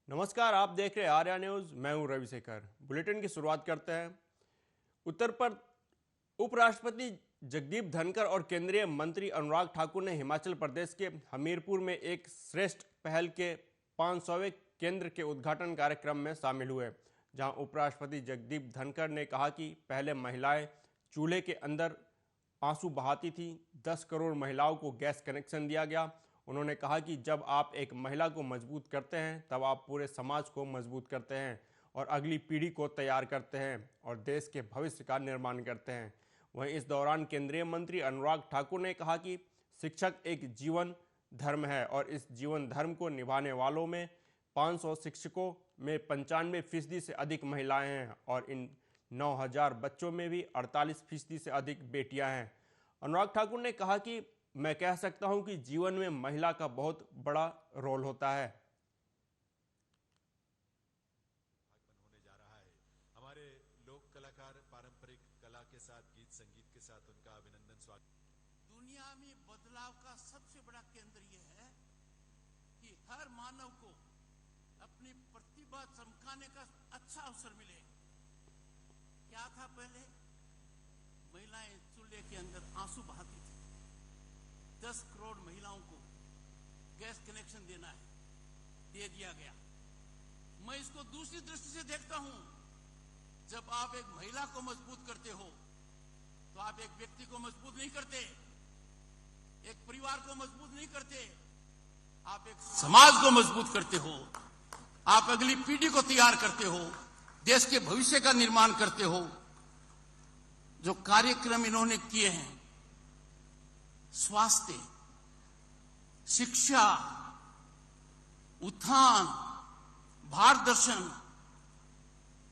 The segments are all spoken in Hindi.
नमस्कार, आप देख रहे हैं आर्या न्यूज। मैं हूं रविशेखर। बुलेटिन की शुरुआत करते हैं। उत्तर पर उपराष्ट्रपति जगदीप धनखड़ और केंद्रीय मंत्री अनुराग ठाकुर ने हिमाचल प्रदेश के हमीरपुर में एक श्रेष्ठ पहल के 500वें केंद्र के उद्घाटन कार्यक्रम में शामिल हुए, जहां उपराष्ट्रपति जगदीप धनखड़ ने कहा कि पहले महिलाएं चूल्हे के अंदर आंसू बहाती थी। 10 करोड़ महिलाओं को गैस कनेक्शन दिया गया। उन्होंने कहा कि जब आप एक महिला को मजबूत करते हैं तब आप पूरे समाज को मजबूत करते हैं और अगली पीढ़ी को तैयार करते हैं और देश के भविष्य का निर्माण करते हैं। वहीं इस दौरान केंद्रीय मंत्री अनुराग ठाकुर ने कहा कि शिक्षक एक जीवन धर्म है और इस जीवन धर्म को निभाने वालों में 500 शिक्षकों में 95% से अधिक महिलाएं हैं और इन 9000 बच्चों में भी 48% से अधिक बेटियां हैं। अनुराग ठाकुर ने कहा कि मैं कह सकता हूं कि जीवन में महिला का बहुत बड़ा रोल होता है। होने जा रहा है हमारे लोक कलाकार पारंपरिक कला के साथ गीत संगीत के साथ उनका अभिनंदन स्वागत। दुनिया में बदलाव का सबसे बड़ा केंद्र यह है कि हर मानव को अपनी प्रतिभा चमकाने का अच्छा अवसर मिले। क्या था पहले? महिलाएं चूल्हे के अंदर आंसू बहाती थी। 10 करोड़ महिलाओं को गैस कनेक्शन देना है, दे दिया गया। मैं इसको दूसरी दृष्टि से देखता हूं। जब आप एक महिला को मजबूत करते हो तो आप एक व्यक्ति को मजबूत नहीं करते, एक परिवार को मजबूत नहीं करते, आप एक समाज को मजबूत करते हो, आप अगली पीढ़ी को तैयार करते हो, देश के भविष्य का निर्माण करते हो। जो कार्यक्रम इन्होंने किए हैं, स्वास्थ्य, शिक्षा, उत्थान, भारत दर्शन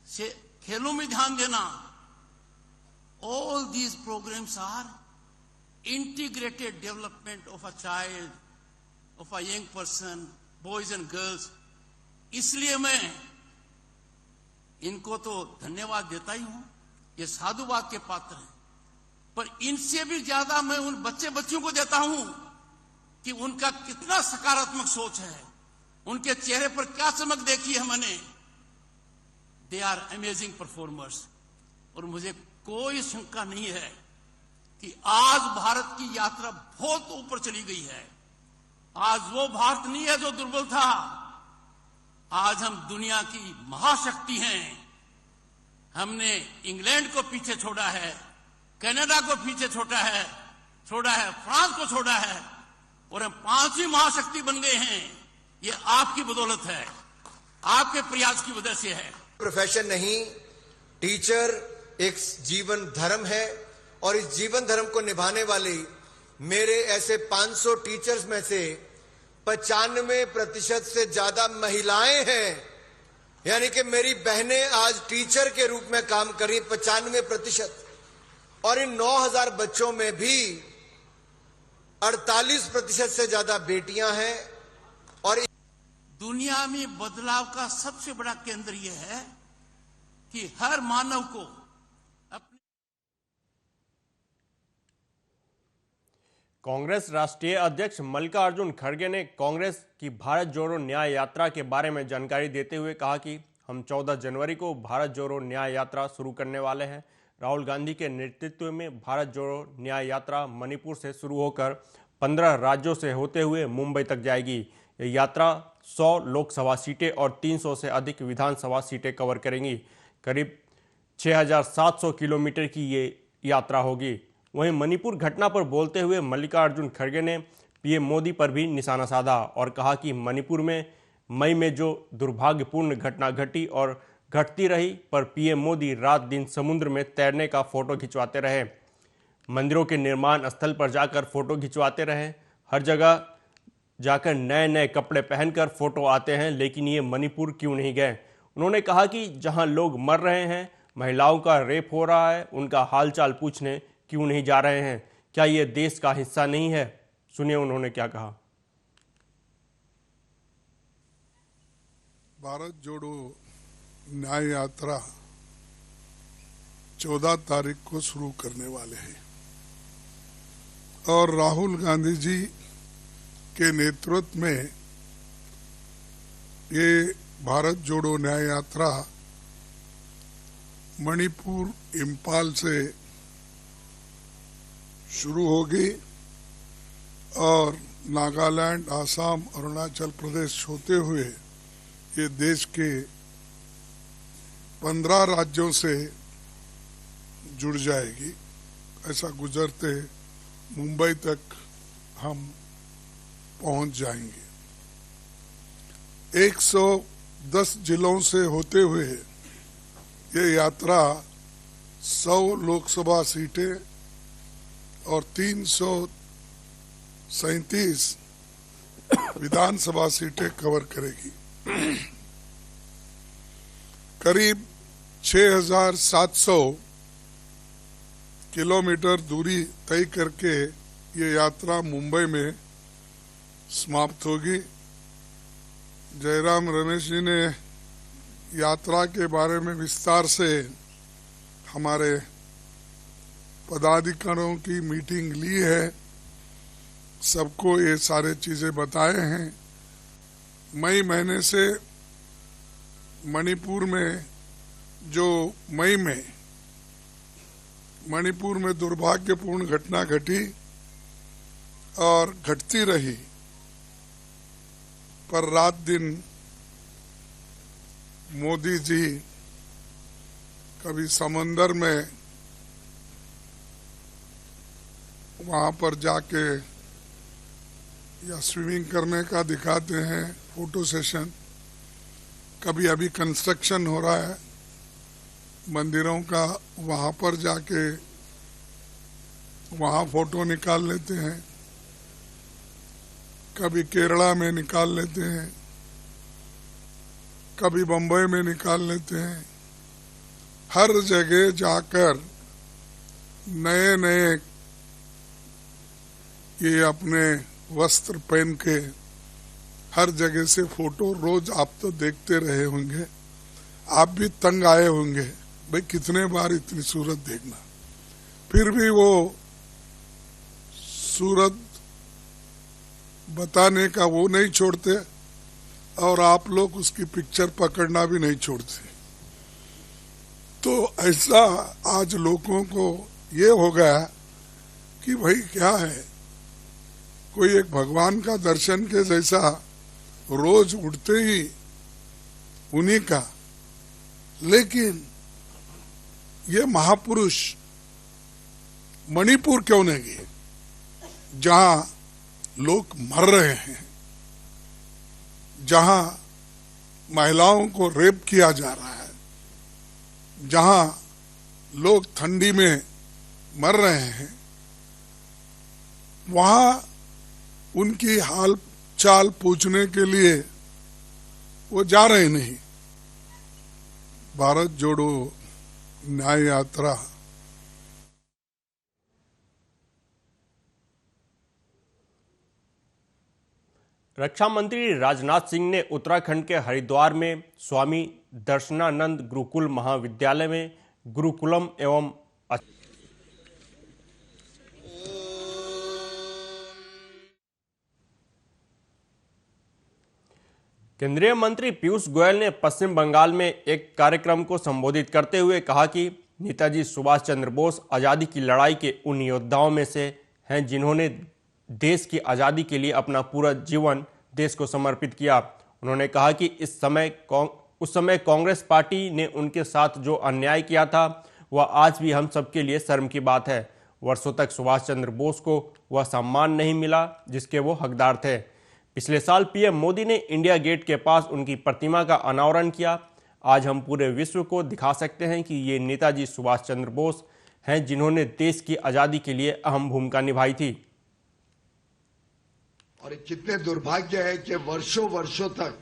से खेलों में ध्यान देना, all these programs are integrated development of a child, of a young person, boys and girls। इसलिए मैं इनको तो धन्यवाद देता ही हूं, ये साधुवाद के पात्र हैं, पर इनसे भी ज्यादा मैं उन बच्चे बच्चियों को देता हूं कि उनका कितना सकारात्मक सोच है, उनके चेहरे पर क्या चमक देखी है मैंने। They are amazing performers. और मुझे कोई शंका नहीं है कि आज भारत की यात्रा बहुत ऊपर चली गई है। आज वो भारत नहीं है जो दुर्बल था। आज हम दुनिया की महाशक्ति हैं। हमने इंग्लैंड को पीछे छोड़ा है, कनाडा को पीछे छोड़ा है, फ्रांस को छोड़ा है और हम 5वीं महाशक्ति बन गए हैं। ये आपकी बदौलत है, आपके प्रयास की वजह से है। प्रोफेशन नहीं, टीचर एक जीवन धर्म है और इस जीवन धर्म को निभाने वाले मेरे ऐसे 500 टीचर्स में से 95% से ज्यादा महिलाएं हैं। यानी कि मेरी बहनें आज टीचर के रूप में काम कर रही 95%। और इन 9000 बच्चों में भी 48% से ज्यादा बेटियां हैं। और दुनिया में बदलाव का सबसे बड़ा केंद्र यह है कि हर मानव को अपने। कांग्रेस राष्ट्रीय अध्यक्ष मल्लिकार्जुन खड़गे ने कांग्रेस की भारत जोड़ो न्याय यात्रा के बारे में जानकारी देते हुए कहा कि हम 14 जनवरी को भारत जोड़ो न्याय यात्रा शुरू करने वाले हैं। राहुल गांधी के नेतृत्व में भारत जोड़ो न्याय यात्रा मणिपुर से शुरू होकर 15 राज्यों से होते हुए मुंबई तक जाएगी। यह यात्रा 100 लोकसभा सीटें और 300 से अधिक विधानसभा सीटें कवर करेंगी। करीब 6700 किलोमीटर की ये यात्रा होगी। वहीं मणिपुर घटना पर बोलते हुए मल्लिकार्जुन खड़गे ने पीएम मोदी पर भी निशाना साधा और कहा कि मणिपुर में मई में जो दुर्भाग्यपूर्ण घटना घटी और घटती रही, पर पीएम मोदी रात दिन समुद्र में तैरने का फोटो खिंचवाते रहे, मंदिरों के निर्माण स्थल पर जाकर फोटो खिंचवाते रहे, हर जगह जाकर नए नए कपड़े पहनकर फोटो आते हैं, लेकिन ये मणिपुर क्यों नहीं गए। उन्होंने कहा कि जहां लोग मर रहे हैं, महिलाओं का रेप हो रहा है, उनका हालचाल पूछने क्यों नहीं जा रहे हैं? क्या ये देश का हिस्सा नहीं है? सुनिए उन्होंने क्या कहा। भारत जोड़ो न्याय यात्रा 14 तारीख को शुरू करने वाले हैं और राहुल गांधी जी के नेतृत्व में ये भारत जोड़ो न्याय यात्रा मणिपुर इंफाल से शुरू होगी और नागालैंड, आसाम, अरुणाचल प्रदेश होते हुए ये देश के 15 राज्यों से जुड़ जाएगी। ऐसा गुजरते मुंबई तक हम पहुंच जाएंगे। 110 जिलों से होते हुए ये यात्रा 100 लोकसभा सीटें और 337 विधानसभा सीटें कवर करेगी। करीब 6,700 किलोमीटर दूरी तय करके ये यात्रा मुंबई में समाप्त होगी। जयराम रमेश जी ने यात्रा के बारे में विस्तार से हमारे पदाधिकारियों की मीटिंग ली है, सबको ये सारे चीजें बताए हैं। मई महीने से मणिपुर में जो मणिपुर में दुर्भाग्यपूर्ण घटना घटी और घटती रही, पर रात दिन मोदी जी कभी समंदर में वहां पर जाके या स्विमिंग करने का दिखाते हैं फोटो सेशन, कभी अभी कंस्ट्रक्शन हो रहा है मंदिरों का, वहां पर जाके वहां फोटो निकाल लेते हैं, कभी केरला में निकाल लेते हैं, कभी बंबई में निकाल लेते हैं। हर जगह जाकर नए नए ये अपने वस्त्र पहन के हर जगह से फोटो रोज आप तो देखते रहे होंगे, आप भी तंग आए होंगे, भाई कितने बार इतनी सूरत देखना। फिर भी वो सूरत बताने का वो नहीं छोड़ते और आप लोग उसकी पिक्चर पकड़ना भी नहीं छोड़ते। तो ऐसा आज लोगों को ये हो गया कि भाई क्या है, कोई एक भगवान का दर्शन के जैसा रोज उठते ही उन्हीं का। लेकिन ये महापुरुष मणिपुर क्यों नहीं गए, जहां लोग मर रहे हैं, जहां महिलाओं को रेप किया जा रहा है, जहां लोग ठंडी में मर रहे हैं, वहां उनकी हाल चाल पूछने के लिए वो जा रहे नहीं। भारत जोड़ो न्याय यात्रा रक्षा मंत्री राजनाथ सिंह ने उत्तराखंड के हरिद्वार में स्वामी दर्शनानंद गुरुकुल महाविद्यालय में गुरुकुलम एवं केंद्रीय मंत्री पीयूष गोयल ने पश्चिम बंगाल में एक कार्यक्रम को संबोधित करते हुए कहा कि नेताजी सुभाष चंद्र बोस आज़ादी की लड़ाई के उन योद्धाओं में से हैं जिन्होंने देश की आज़ादी के लिए अपना पूरा जीवन देश को समर्पित किया। उन्होंने कहा कि उस समय कांग्रेस पार्टी ने उनके साथ जो अन्याय किया था वह आज भी हम सबके लिए शर्म की बात है। वर्षों तक सुभाष चंद्र बोस को वह सम्मान नहीं मिला जिसके वो हकदार थे। पिछले साल पीएम मोदी ने इंडिया गेट के पास उनकी प्रतिमा का अनावरण किया। आज हम पूरे विश्व को दिखा सकते हैं कि ये नेताजी सुभाष चंद्र बोस हैं जिन्होंने देश की आज़ादी के लिए अहम भूमिका निभाई थी। और कितने दुर्भाग्य है कि वर्षों वर्षों तक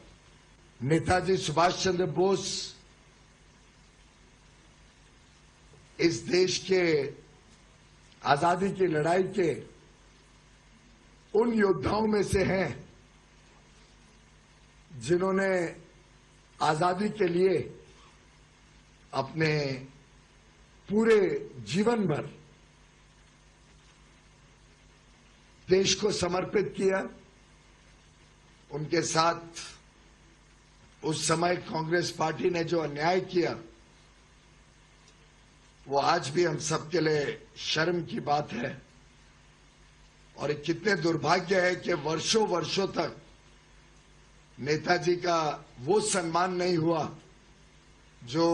नेताजी सुभाष चंद्र बोस इस देश के आजादी की लड़ाई के उन योद्धाओं में से हैं जिन्होंने आजादी के लिए अपने पूरे जीवन भर देश को समर्पित किया। उनके साथ उस समय कांग्रेस पार्टी ने जो अन्याय किया वो आज भी हम सबके लिए शर्म की बात है। और कितने दुर्भाग्य है कि वर्षों वर्षों तक नेताजी का वो सम्मान नहीं हुआ जो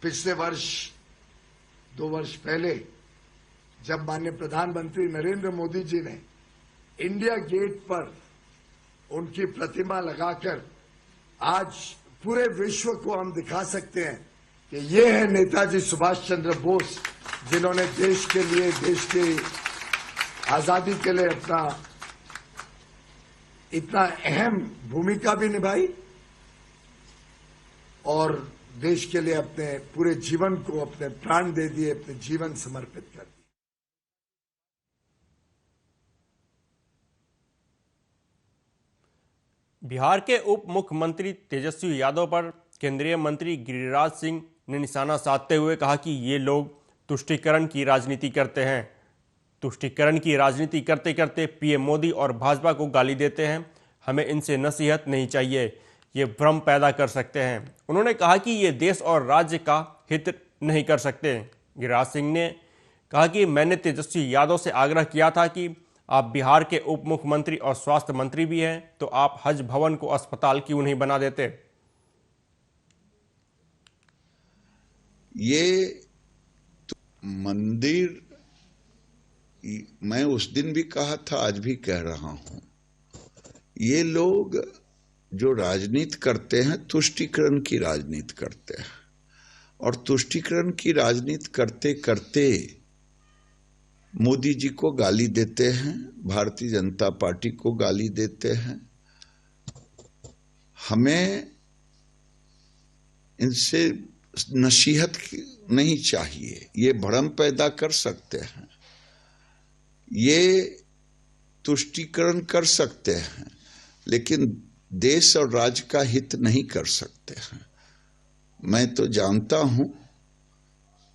पिछले वर्ष 2 वर्ष पहले जब माननीय प्रधानमंत्री नरेंद्र मोदी जी ने इंडिया गेट पर उनकी प्रतिमा लगाकर आज पूरे विश्व को हम दिखा सकते हैं कि ये है नेताजी सुभाष चंद्र बोस, जिन्होंने देश के लिए, देश की आजादी के लिए अपना इतना अहम भूमिका भी निभाई और देश के लिए अपने पूरे जीवन को, अपने प्राण दे दिए, अपने जीवन समर्पित कर दिए। बिहार के उप मुख्यमंत्री तेजस्वी यादव पर केंद्रीय मंत्री गिरिराज सिंह ने निशाना साधते हुए कहा कि ये लोग तुष्टीकरण की राजनीति करते हैं। तुष्टीकरण की राजनीति करते करते पीएम मोदी और भाजपा को गाली देते हैं। हमें इनसे नसीहत नहीं चाहिए, ये भ्रम पैदा कर सकते हैं। उन्होंने कहा कि ये देश और राज्य का हित नहीं कर सकते। गिरिराज सिंह ने कहा कि मैंने तेजस्वी यादव से आग्रह किया था कि आप बिहार के उप मुख्यमंत्री और स्वास्थ्य मंत्री भी हैं, तो आप हज भवन को अस्पताल क्यों नहीं बना देते। ये तो मंदिर, मैं उस दिन भी कहा था, आज भी कह रहा हूं, ये लोग जो राजनीति करते हैं तुष्टीकरण की राजनीति करते हैं और तुष्टीकरण की राजनीति करते करते मोदी जी को गाली देते हैं, भारतीय जनता पार्टी को गाली देते हैं। हमें इनसे नसीहत नहीं चाहिए, ये भ्रम पैदा कर सकते हैं, ये तुष्टीकरण कर सकते हैं, लेकिन देश और राज्य का हित नहीं कर सकते हैं। मैं तो जानता हूं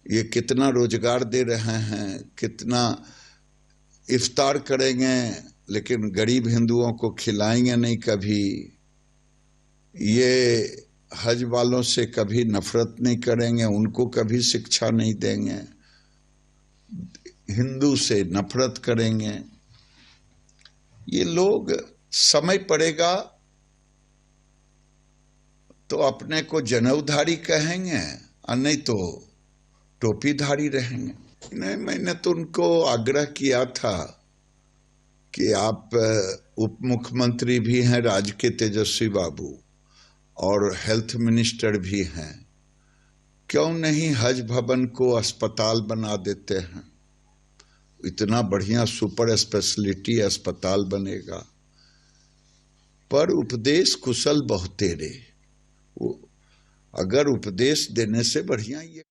ये कितना रोजगार दे रहे हैं, कितना इफ्तार करेंगे, लेकिन गरीब हिंदुओं को खिलाएंगे नहीं कभी। ये हज वालों से कभी नफरत नहीं करेंगे, उनको कभी शिक्षा नहीं देंगे, हिंदू से नफरत करेंगे। ये लोग समय पड़ेगा तो अपने को जनेऊधारी कहेंगे और नहीं तो टोपीधारी रहेंगे। नहीं, मैंने तो उनको आग्रह किया था कि आप उप मुख्यमंत्री भी हैं राज्य के तेजस्वी बाबू और हेल्थ मिनिस्टर भी हैं, क्यों नहीं हज भवन को अस्पताल बना देते हैं। इतना बढ़िया सुपर स्पेशलिटी अस्पताल बनेगा। पर उपदेश कुशल बहुतेरे, वो अगर उपदेश देने से बढ़िया ये।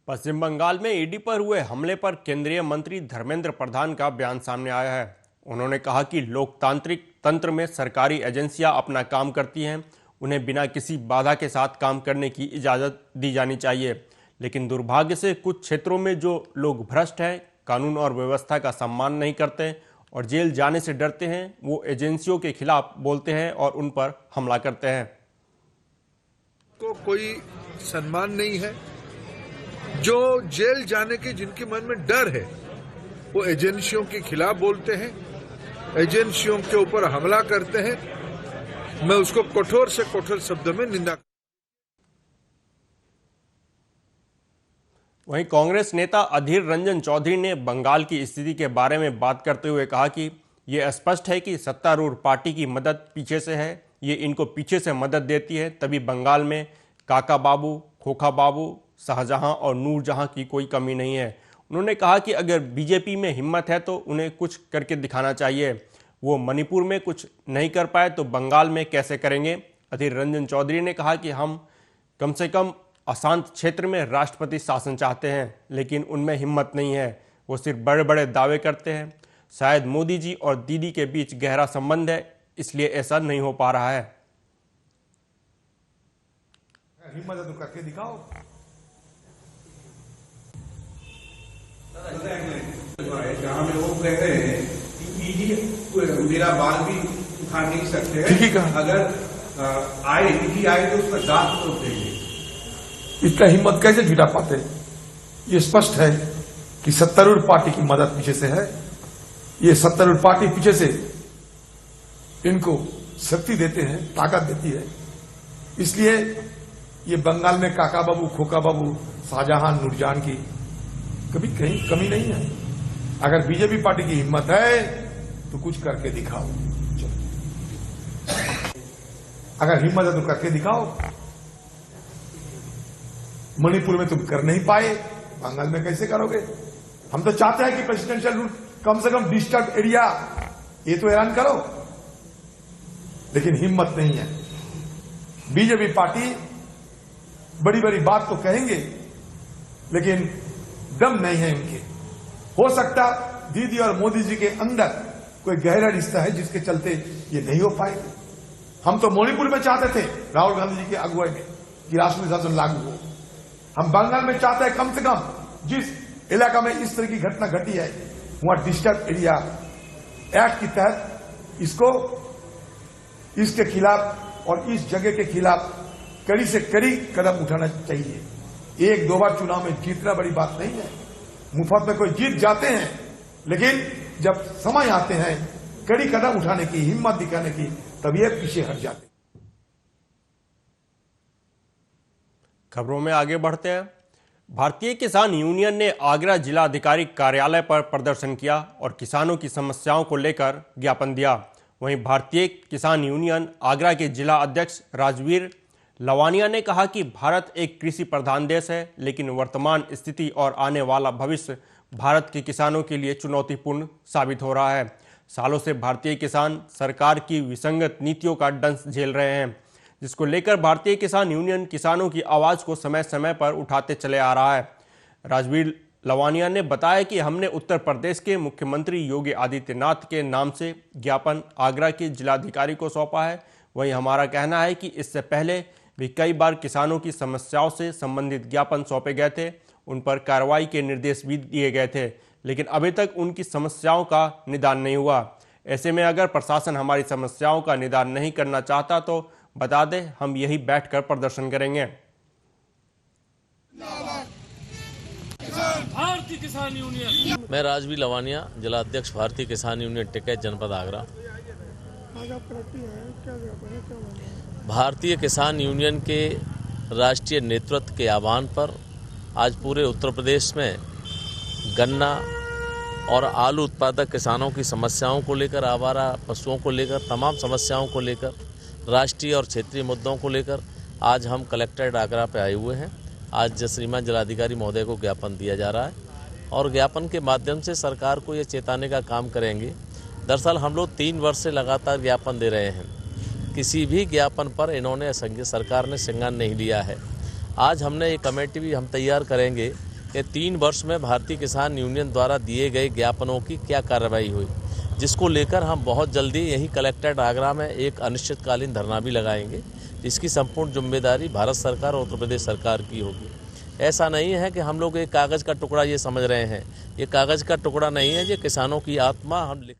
पश्चिम बंगाल में ईडी पर हुए हमले पर केंद्रीय मंत्री धर्मेंद्र प्रधान का बयान सामने आया है। उन्होंने कहा कि लोकतांत्रिक तंत्र में सरकारी एजेंसियां अपना काम करती हैं, उन्हें बिना किसी बाधा के साथ काम करने की इजाज़त दी जानी चाहिए। लेकिन दुर्भाग्य से कुछ क्षेत्रों में जो लोग भ्रष्ट हैं, कानून और व्यवस्था का सम्मान नहीं करते और जेल जाने से डरते हैं, वो एजेंसियों के खिलाफ बोलते हैं और उन पर हमला करते हैं। को कोई सम्मान नहीं है। जो जेल जाने के जिनके मन में डर है वो एजेंसियों के खिलाफ बोलते हैं, एजेंसियों के ऊपर हमला करते हैं। मैं उसको कठोर से कठोर शब्दों में निंदा। वहीं कांग्रेस नेता अधीर रंजन चौधरी ने बंगाल की स्थिति के बारे में बात करते हुए कहा कि यह स्पष्ट है कि सत्तारूढ़ पार्टी की मदद पीछे से है, ये इनको पीछे से मदद देती है, तभी बंगाल में काका बाबू, खोखा बाबू, शाहजहां और नूरजहां की कोई कमी नहीं है। उन्होंने कहा कि अगर बीजेपी में हिम्मत है तो उन्हें कुछ करके दिखाना चाहिए। वो मणिपुर में कुछ नहीं कर पाए तो बंगाल में कैसे करेंगे। अधीर रंजन चौधरी ने कहा कि हम कम से कम अशांत क्षेत्र में राष्ट्रपति शासन चाहते हैं, लेकिन उनमें हिम्मत नहीं है। वो सिर्फ बड़े बड़े दावे करते हैं। शायद मोदी जी और दीदी के बीच गहरा संबंध है, इसलिए ऐसा नहीं हो पा रहा है। हिम्मत है तो करके दिखाओ। जहाँ में वो कहते हैं कि मेरा बाल भी खा नहीं सकते ठीक ही कहा। अगर आए तिथि आए तो उसका दांत तोड़ देंगे। इतना हिम्मत कैसे जुटा पाते? ये स्पष्ट है कि सत्तारूढ़ पार्टी की मदद पीछे से है। ये सत्तारूढ़ पार्टी पीछे से इनको शक्ति देते हैं, ताकत देती है। इसलिए ये बंगाल में काका बाबू, खोका बाबू, शाहजहां, नूरजहां की कभी कहीं कमी नहीं है। अगर बीजेपी पार्टी की हिम्मत है तो कुछ करके दिखाओ। अगर हिम्मत है तो करके दिखाओ। मणिपुर में तुम कर नहीं पाए, बंगाल में कैसे करोगे? हम तो चाहते हैं कि प्रेसिडेंशियल रूल कम से कम डिस्टर्ब एरिया ये तो ऐलान करो, लेकिन हिम्मत नहीं है। बीजेपी पार्टी बड़ी बड़ी बात तो कहेंगे, लेकिन दम नहीं है इनके। हो सकता दीदी और मोदी जी के अंदर कोई गहरा रिश्ता है जिसके चलते ये नहीं हो पाए। हम तो मणिपुर में चाहते थे राहुल गांधी जी की अगुवाई में कि राष्ट्रीय शासन लागू हो। हम बंगाल में चाहते हैं कम से कम जिस इलाका में इस तरह की घटना घटी है वहां डिस्टर्ब एरिया एक्ट के तहत इसको, इसके खिलाफ और इस जगह के खिलाफ कड़ी से कड़ी कदम उठाना चाहिए। एक दो बार चुनाव में जीतना बड़ी बात नहीं है। मुफ्त में कोई जीत जाते हैं, लेकिन जब समय आते हैं कड़ी कदम उठाने की, हिम्मत दिखाने की, तब ये पीछे हट जाते। खबरों में आगे बढ़ते हैं। भारतीय किसान यूनियन ने आगरा जिलाधिकारी कार्यालय पर प्रदर्शन किया और किसानों की समस्याओं को लेकर ज्ञापन दिया। वहीं भारतीय किसान यूनियन आगरा के जिला अध्यक्ष राजवीर लवानिया ने कहा कि भारत एक कृषि प्रधान देश है, लेकिन वर्तमान स्थिति और आने वाला भविष्य भारत के किसानों के लिए चुनौतीपूर्ण साबित हो रहा है। सालों से भारतीय किसान सरकार की विसंगत नीतियों का दंश झेल रहे हैं, जिसको लेकर भारतीय किसान यूनियन किसानों की आवाज़ को समय समय पर उठाते चले आ रहा है। राजवीर लवानिया ने बताया कि हमने उत्तर प्रदेश के मुख्यमंत्री योगी आदित्यनाथ के नाम से ज्ञापन आगरा के जिलाधिकारी को सौंपा है। वहीं हमारा कहना है कि इससे पहले भी कई बार किसानों की समस्याओं से संबंधित ज्ञापन सौंपे गए थे, उन पर कार्रवाई के निर्देश भी दिए गए थे, लेकिन अभी तक उनकी समस्याओं का निदान नहीं हुआ। ऐसे में अगर प्रशासन हमारी समस्याओं का निदान नहीं करना चाहता तो बता दें, हम यही बैठकर प्रदर्शन करेंगे। भारतीय किसान यूनियन। मैं राजवीर लवानिया, जिला अध्यक्ष भारतीय किसान यूनियन टिकैत, जनपद आगरा। भारतीय किसान यूनियन के राष्ट्रीय नेतृत्व के आह्वान पर आज पूरे उत्तर प्रदेश में गन्ना और आलू उत्पादक किसानों की समस्याओं को लेकर, आवारा पशुओं को लेकर, तमाम समस्याओं को लेकर, राष्ट्रीय और क्षेत्रीय मुद्दों को लेकर आज हम कलेक्ट्रेट आगरा पे आए हुए हैं। आज श्रीमान जिलाधिकारी महोदय को ज्ञापन दिया जा रहा है और ज्ञापन के माध्यम से सरकार को ये चेताने का काम करेंगे। दरअसल हम लोग 3 वर्ष से लगातार ज्ञापन दे रहे हैं, किसी भी ज्ञापन पर इन्होंने सरकार ने संज्ञान नहीं लिया है। आज हमने एक कमेटी भी हम तैयार करेंगे कि 3 वर्ष में भारतीय किसान यूनियन द्वारा दिए गए ज्ञापनों की क्या कार्रवाई हुई, जिसको लेकर हम बहुत जल्दी यही कलेक्ट्रेट आगरा में एक अनिश्चितकालीन धरना भी लगाएंगे, जिसकी संपूर्ण जिम्मेदारी भारत सरकार और उत्तर प्रदेश सरकार की होगी। ऐसा नहीं है कि हम लोग एक कागज़ का टुकड़ा ये समझ रहे हैं, ये कागज़ का टुकड़ा नहीं है, ये किसानों की आत्मा हम लिख।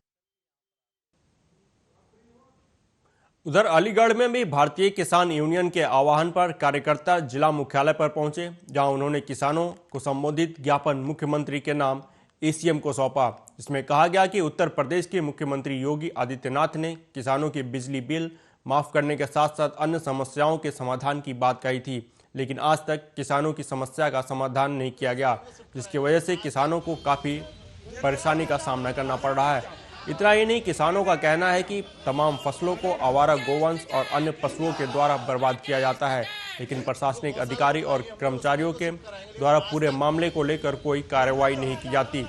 उधर अलीगढ़ में भी भारतीय किसान यूनियन के आह्वान पर कार्यकर्ता जिला मुख्यालय पर पहुंचे, जहां उन्होंने किसानों को संबोधित ज्ञापन मुख्यमंत्री के नाम एसीएम को सौंपा। इसमें कहा गया कि उत्तर प्रदेश के मुख्यमंत्री योगी आदित्यनाथ ने किसानों के बिजली बिल माफ करने के साथ साथ अन्य समस्याओं के समाधान की बात कही थी, लेकिन आज तक किसानों की समस्या का समाधान नहीं किया गया, जिसकी वजह से किसानों को काफ़ी परेशानी का सामना करना पड़ रहा है। इतना ही नहीं, किसानों का कहना है कि तमाम फसलों को आवारा गोवंश और अन्य पशुओं के द्वारा बर्बाद किया जाता है, लेकिन प्रशासनिक अधिकारी और कर्मचारियों के द्वारा पूरे मामले को लेकर कोई कार्रवाई नहीं की जाती।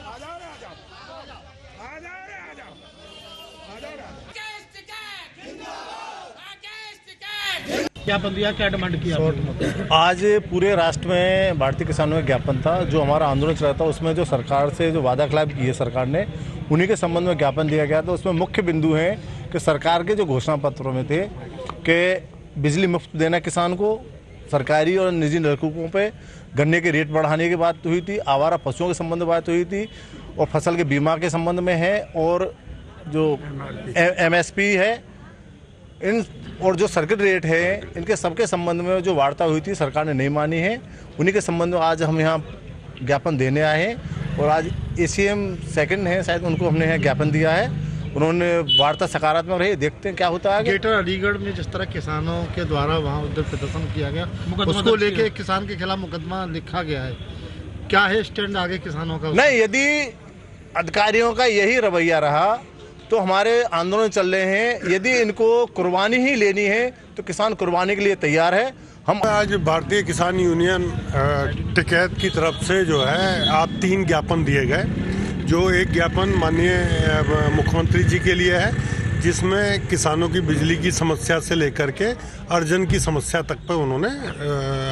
ज्ञापन दिया, क्या डिमांड किया? आज पूरे राष्ट्र में भारतीय किसानों का ज्ञापन था। जो हमारा आंदोलन चल रहा था उसमें जो सरकार से जो वादा खिलाफ की है सरकार ने, उन्हीं के संबंध में ज्ञापन दिया गया था। उसमें मुख्य बिंदु है कि सरकार के जो घोषणा पत्रों में थे कि बिजली मुफ्त देना किसान को, सरकारी और निजी नलकूपों पे गन्ने के रेट बढ़ाने की बात हुई थी, आवारा पशुओं के संबंध में बात हुई थी, और फसल के बीमा के संबंध में है, और जो MSP है इन और जो सर्किट रेट है इनके सबके संबंध में जो वार्ता हुई थी सरकार ने नहीं मानी है। उन्हीं के संबंध में आज हम यहाँ ज्ञापन देने आए हैं और आज ACM सेकंड है शायद, उनको हमने यहाँ ज्ञापन दिया है। उन्होंने वार्ता सकारात्मक रही, देखते हैं क्या होता है। ग्रेटर अलीगढ़ में जिस तरह किसानों के द्वारा वहाँ उधर प्रदर्शन किया गया, उसको लेके किसान के खिलाफ मुकदमा लिखा गया है, क्या है स्टैंड आगे किसानों का? नहीं, यदि अधिकारियों का यही रवैया रहा तो हमारे आंदोलन चल रहे हैं। यदि इनको कुर्बानी ही लेनी है तो किसान कुर्बानी के लिए तैयार है। हम आज भारतीय किसान यूनियन टिकैत की तरफ से जो है आप 3 ज्ञापन दिए गए, जो एक ज्ञापन माननीय मुख्यमंत्री जी के लिए है जिसमें किसानों की बिजली की समस्या से लेकर के अर्जन की समस्या तक पर उन्होंने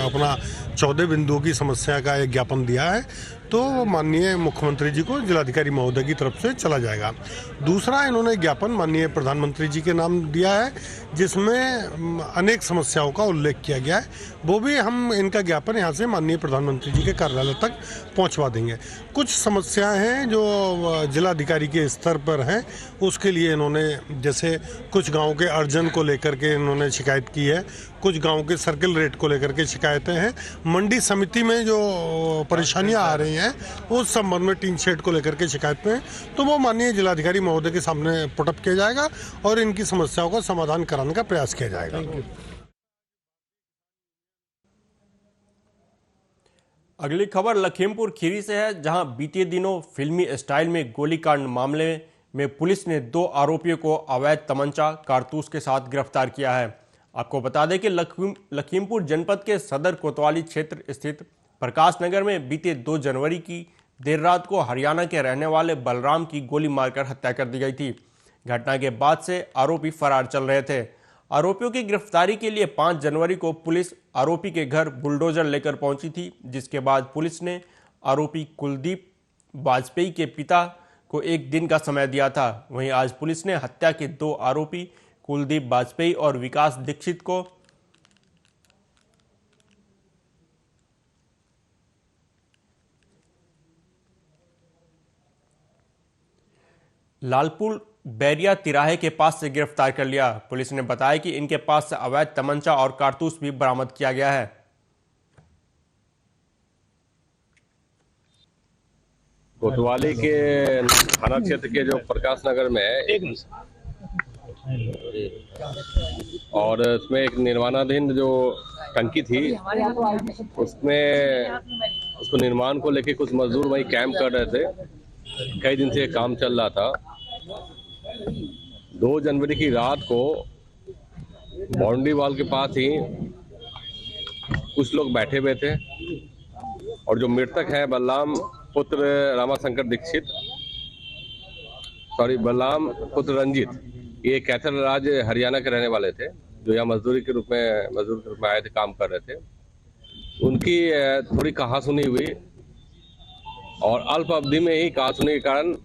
अपना 14 बिंदुओं की समस्या का एक ज्ञापन दिया है, तो माननीय मुख्यमंत्री जी को जिलाधिकारी महोदय की तरफ से चला जाएगा। दूसरा इन्होंने ज्ञापन माननीय प्रधानमंत्री जी के नाम दिया है जिसमें अनेक समस्याओं का उल्लेख किया गया है, वो भी हम इनका ज्ञापन यहाँ से माननीय प्रधानमंत्री जी के कार्यालय तक पहुँचवा देंगे। कुछ समस्याएं हैं जो जिलाधिकारी के स्तर पर हैं, उसके लिए इन्होंने जैसे कुछ गाँव के अर्जन को लेकर के इन्होंने शिकायत की है, कुछ गाँव के सर्किल रेट को लेकर के शिकायतें हैं, मंडी समिति में जो परेशानियां आ रही हैं उस संबंध में टीन शेड को लेकर के शिकायतें हैं, तो वो माननीय जिलाधिकारी महोदय के सामने पुटअप किया जाएगा और इनकी समस्याओं का समाधान कराने का प्रयास किया जाएगा। अगली खबर लखीमपुर खीरी से है, जहां बीते दिनों फिल्मी स्टाइल में गोलीकांड मामले में पुलिस ने 2 आरोपियों को अवैध तमंचा कारतूस के साथ गिरफ्तार किया है। आपको बता दें कि लखीमपुर जनपद के सदर कोतवाली क्षेत्र स्थित प्रकाश नगर में बीते 2 जनवरी की देर रात को हरियाणा के रहने वाले बलराम की गोली मारकर हत्या कर दी गई थी। घटना के बाद से आरोपी फरार चल रहे थे। आरोपियों की गिरफ्तारी के लिए 5 जनवरी को पुलिस आरोपी के घर बुलडोजर लेकर पहुंची थी, जिसके बाद पुलिस ने आरोपी कुलदीप वाजपेयी के पिता को 1 दिन का समय दिया था। वहीं आज पुलिस ने हत्या के 2 आरोपी कुलदीप वाजपेयी और विकास दीक्षित को लालपुर बैरिया तिराहे के पास से गिरफ्तार कर लिया। पुलिस ने बताया कि इनके पास से अवैध तमंचा और कारतूस भी बरामद किया गया है। कोतवाली के थाना क्षेत्र के जो प्रकाश नगर में है और उसमें एक निर्माणाधीन जो टंकी थी उसमें उसको निर्माण को लेके कुछ मजदूर वहीं कैंप कर रहे थे। कई दिन से काम चल रहा था। 2 जनवरी की रात को बाउंड्री वॉल के पास ही कुछ लोग बैठे हुए थे और जो मृतक है बलराम पुत्र रामाशंकर दीक्षित, बलराम पुत्र रंजित, ये कैथल राज्य हरियाणा के रहने वाले थे, जो यहाँ मजदूर के रूप में आए थे, काम कर रहे थे। उनकी थोड़ी कहासुनी हुई और अल्प अवधि में ही कहासुनी के कारण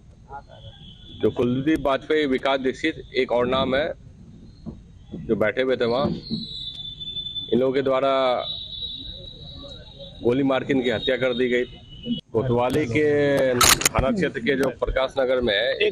जो कुलदीप वाजपेयी, विकास दीक्षित, एक और नाम है जो बैठे हुए थे वहाँ, इन लोगों के द्वारा गोली मार के इनकी हत्या कर दी गई। कोतवाली के थाना क्षेत्र के जो प्रकाश नगर में है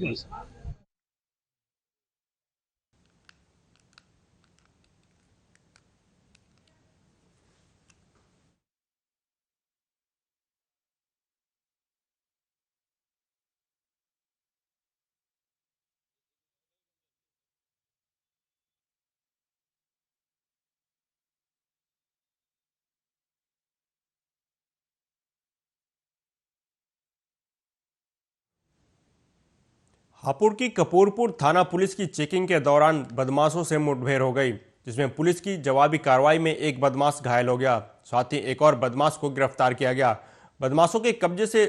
हापुड़ की कपूरपुर थाना पुलिस की चेकिंग के दौरान बदमाशों से मुठभेड़ हो गई, जिसमें पुलिस की जवाबी कार्रवाई में एक बदमाश घायल हो गया। साथ ही एक और बदमाश को गिरफ्तार किया गया। बदमाशों के कब्जे से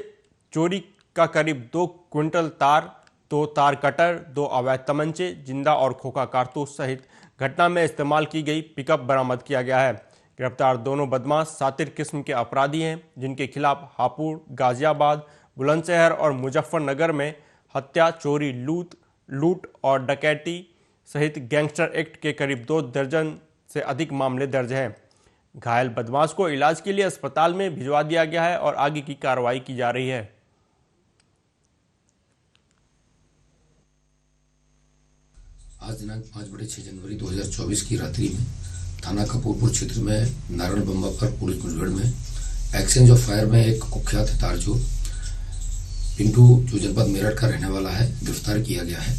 चोरी का करीब 2 क्विंटल तार, 2 तार कटर, 2 अवैध तमंचे, जिंदा और खोखा कारतूस सहित घटना में इस्तेमाल की गई पिकअप बरामद किया गया है। गिरफ्तार दोनों बदमाश सातिर किस्म के अपराधी हैं, जिनके खिलाफ हापुड़, गाजियाबाद, बुलंदशहर और मुजफ्फरनगर में हत्या, चोरी, लूट और डकैती सहित गैंगस्टर एक्ट के करीब 2 दर्जन से अधिक मामले दर्ज हैं। घायल बदमाश को इलाज के लिए अस्पताल में भिजवा दिया गया है और आगे की कार्रवाई की जा रही है। आज दिनांक 5/6 जनवरी 2024 की रात्रि में थाना कपूरपुर क्षेत्र में नारायण बम्बा पर पुलिस मुठभेड़ में एक्सचेंज ऑफ फायर में एक कुख्यात तारचोर पिंटू, जो जनपद मेरठ का रहने वाला है, गिरफ्तार किया गया है।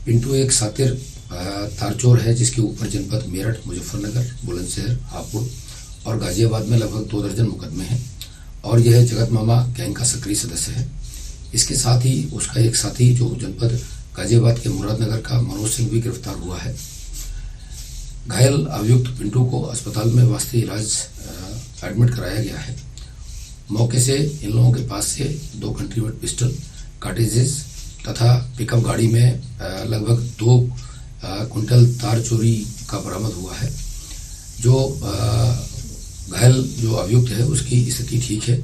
पिंटू एक सातिर तारचोर है जिसके ऊपर जनपद मेरठ, मुजफ्फरनगर, बुलंदशहर, हापुड़ और गाजियाबाद में लगभग 2 दर्जन मुकदमे हैं और यह जगत मामा गैंग का सक्रिय सदस्य है। इसके साथ ही उसका एक साथी जो जनपद गाजियाबाद के मुरादनगर का मनोज सिंह भी गिरफ्तार हुआ है। घायल अभियुक्त पिंटू को अस्पताल में वास्ते इलाज एडमिट कराया गया है। मौके से इन लोगों के पास से 2 कंट्रीमेट पिस्टल, कार्टेजेस तथा पिकअप गाड़ी में लगभग 2 क्विंटल तार चोरी का बरामद हुआ है। जो घायल जो अभियुक्त है उसकी स्थिति ठीक है।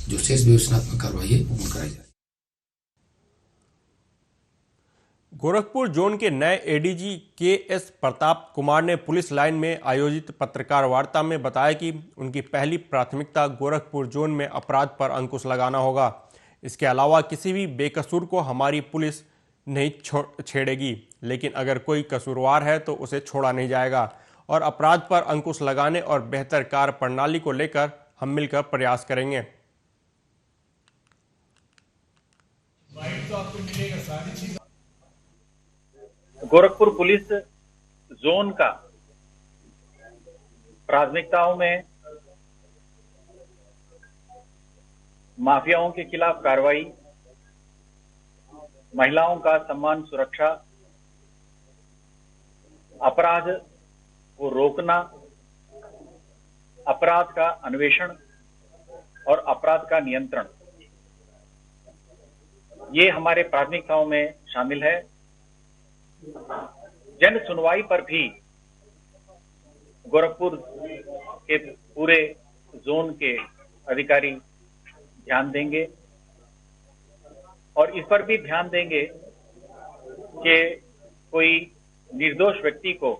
जो शेष विवेचनात्मक कार्रवाई है वो कराई जाए। गोरखपुर जोन के नए एडीजी के.एस. प्रताप कुमार ने पुलिस लाइन में आयोजित पत्रकार वार्ता में बताया कि उनकी पहली प्राथमिकता गोरखपुर जोन में अपराध पर अंकुश लगाना होगा। इसके अलावा किसी भी बेकसूर को हमारी पुलिस नहीं छेड़ेगी, लेकिन अगर कोई कसूरवार है तो उसे छोड़ा नहीं जाएगा और अपराध पर अंकुश लगाने और बेहतर कार्य प्रणाली को लेकर हम मिलकर प्रयास करेंगे। गोरखपुर पुलिस जोन का प्राथमिकताओं में माफियाओं के खिलाफ कार्रवाई, महिलाओं का सम्मान सुरक्षा, अपराध को रोकना, अपराध का अन्वेषण और अपराध का नियंत्रण, ये हमारे प्राथमिकताओं में शामिल है। जन सुनवाई पर भी गोरखपुर के पूरे जोन के अधिकारी ध्यान देंगे और इस पर भी ध्यान देंगे कि कोई निर्दोष व्यक्ति को